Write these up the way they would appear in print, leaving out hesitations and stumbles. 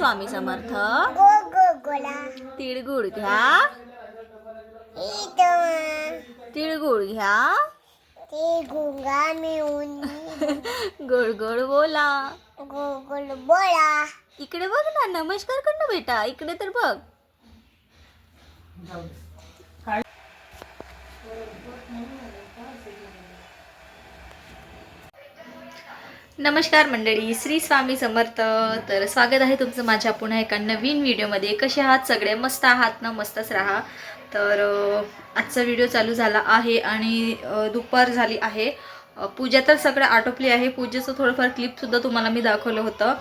स्वामी समर्थ. तिळगुळ घ्या. तिळगुळ घ्या. गोड गोड बोला. इकडे बघ ना, नमस्कार कर ना बेटा, इकडे तर बघ. नमस्कार मंडळी, श्री स्वामी समर्थ. तर स्वागत आहे तुमचं माझ्या पुन्हा एका नवीन व्हिडिओमध्ये. कसे आहात सगळे? मस्त आहात ना? मस्तच राहा. तर आजचा व्हिडिओ चालू झाला आहे आणि दुपार झाली आहे. पूजा तर सगळं आटोपली आहे. पूजेचं थोडंफार क्लिपसुद्धा तुम्हाला मी दाखवलं होतं,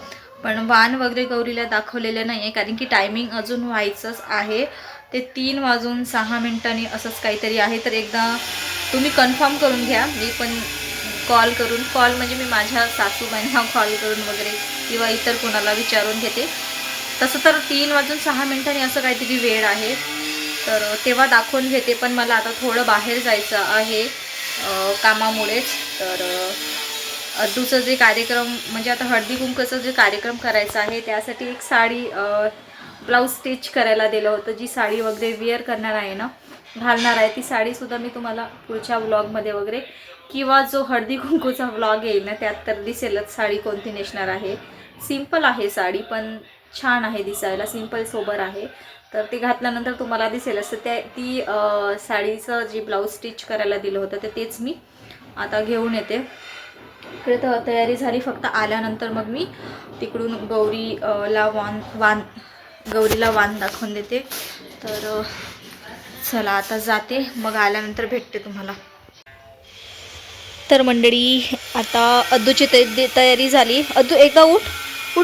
पण वाण वगैरे गौरीला दाखवलेलं नाही आहे, कारण की टायमिंग अजून व्हायचंच आहे. ते 3:06 असंच काहीतरी आहे. तर एकदा तुम्ही कन्फर्म करून घ्या. मी पण कॉल म्हणजे मी माझ्या सासूबाईंना कॉल करून वगैरे किंवा इतर कोणाला विचारून घेते. तसं तर 3:06 असं काहीतरी वेळ आहे, तर तेव्हा दाखवून घेते. पण मला आता थोडं बाहेर जायचं आहे कामामुळेच. तर अद्दूचं जे कार्यक्रम म्हणजे आता हळदी कुंकूचं जे कार्यक्रम करायचं आहे, त्यासाठी एक साडी ब्लाऊज स्टिच करायला दिलं होतं. जी साडी वगैरे वेअर करणार आहे ना, घालणार आहे, ती साडीसुद्धा मी तुम्हाला पुढच्या व्लॉगमध्ये वगैरे किंवा जो हळदी कुंकूचा व्लॉग येईल ना, त्यात तर दिसेलच साडी कोणती नेसणार आहे. सिंपल आहे साडी, पण छान आहे दिसायला, सिंपल सोबर आहे. तर ती घातल्यानंतर तुम्हाला दिसेलच. तर ती साडीचं जी ब्लाऊज स्टिच करायला दिलं होतं तेच मी आता घेऊन येते. इकडे तर तयारी झाली, फक्त आल्यानंतर मग मी तिकडून गौरीला वाण दाखवून देते. तर चला आता जाते, मग आल्यानंतर भेटते तुम्हाला. तर मंडळी आता अद्दूची तयारी झाली. अद्दू एकदा उठ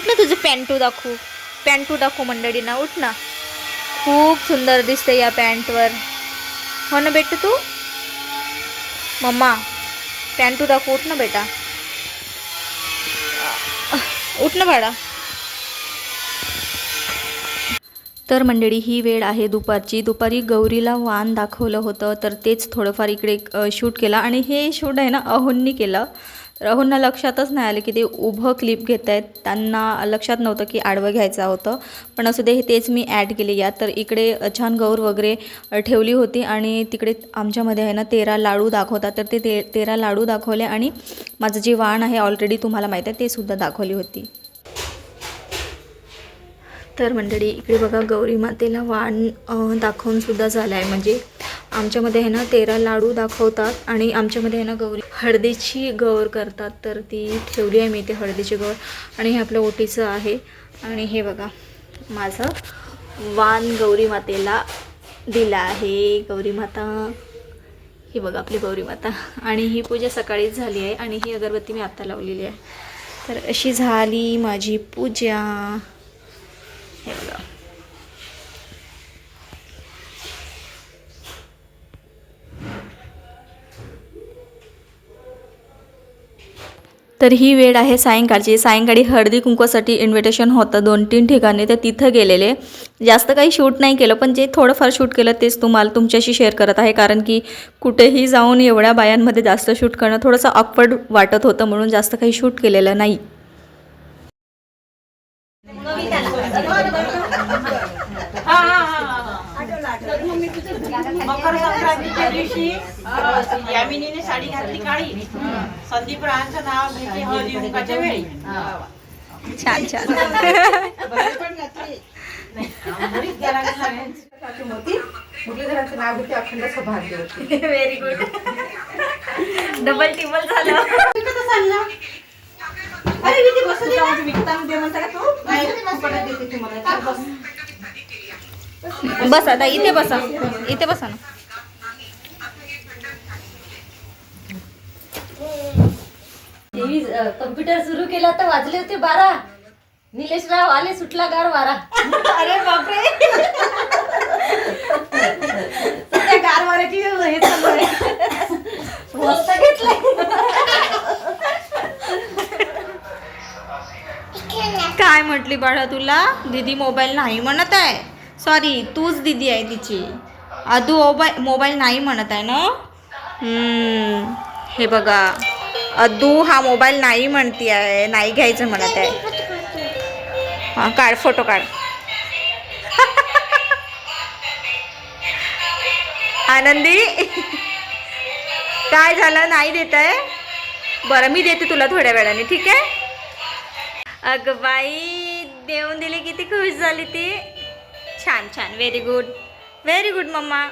ना, तुझं पॅन्टू दाखवू मंडळींना. उठ ना, खूप सुंदर दिसते या पॅन्टवर. हो ना बेटा, तू मम्मा पॅन्टू दाखवू. उठ ना बेटा, उठ ना बाळा. तर मंडळी ही वेळ आहे दुपारी गौरीला वाण दाखवलं होतं, तर तेच थोडंफार इकडे शूट केला. आणि हे शूट आहे ना अहोंनी केलं. तर अहोंना लक्षातच नाही आलं की ते उभं क्लिप घेत आहेत. त्यांना लक्षात नव्हतं की आडवं घ्यायचं होतं, पण असं तेच मी ॲड केले यात. तर इकडे छान गौर वगैरे ठेवली होती आणि तिकडे आमच्यामध्ये आहे ना 13 लाडू दाखवतात. तर ते 13 लाडू दाखवले आणि माझं जे वाण आहे ऑलरेडी तुम्हाला माहीत आहे ते सुद्धा दाखवली होती. तर मंडळी इकडे बघा, गौरी मातेला वाण दाखवून सुद्धा झालं आहे. म्हणजे आमच्यामध्ये आहे ना 13 लाडू दाखवतात आणि आमच्यामध्ये आहे ना गौरी हळदीची गौर करतात. तर ती ठेवली आहे मी ते हळदीची गौर. आणि हे आपलं ओटीचं आहे. आणि हे बघा माझं वाण गौरी मातेला दिलं आहे. गौरी माता, ही बघा आपली गौरी माता. आणि ही पूजा सकाळीच झाली आहे आणि ही अगरबत्ती मी आत्ता लावलेली आहे. तर अशी झाली माझी पूजा. हे बघा. तर ही वेळ आहे सायंकाळची. सायंकाळी हळदी कुंकवासाठी इन्व्हिटेशन होतं 2-3 ठिकाणी, तर तिथं गेलेले. जास्त काही शूट नाही केलं, पण जे थोडंफार शूट केलं तेच तुम्हाला तुमच्याशी शेअर करत आहे. कारण की कुठेही जाऊन एवढ्या बायांमध्ये जास्त शूट करणं थोडंसं ऑकवर्ड वाटत होतं, म्हणून जास्त काही शूट केलेलं नाही. मकर संक्रांतीच्या दिवशी यामिनीने साडी घातली काळी. संदीप रावांचं नाव घेतली हळदी कुंकाच्या वेळी. छान छान. Very good. डबल टिबल झालं. अरे मी ते बसू दे ना. विकतामध्ये म्हणता का तू? नाही, फुकटात देते तुम्हाला. बस बस आता इथे बसा ना. कम्प्युटर सुरू केला तर वाजले होते 12. निलेशराव आले, सुटला गार वारा. अरे बापरे. त्या गार वाऱ्याची हे चालू आहे. मस्त घेतलंय. काय म्हटली बाळा तुला? दीदी मोबाईल नाही म्हणत आहे. सॉरी, तूच दीदी आहे तिची. अदू मोबाईल नाही म्हणत आहे ना. हे बघा, अद्दू हा मोबाईल नाही म्हणती आहे, नाही घ्यायचं म्हणत आहे. हां काढ फोटो काढ. आनंदी काय झालं नाही देत आहे. बरं मी देते तुला थोड्या वेळाने ठीक आहे. अगं बाई देऊन दिली किती खुश झाली ती. छान छान व्हेरी गुड मम्मा.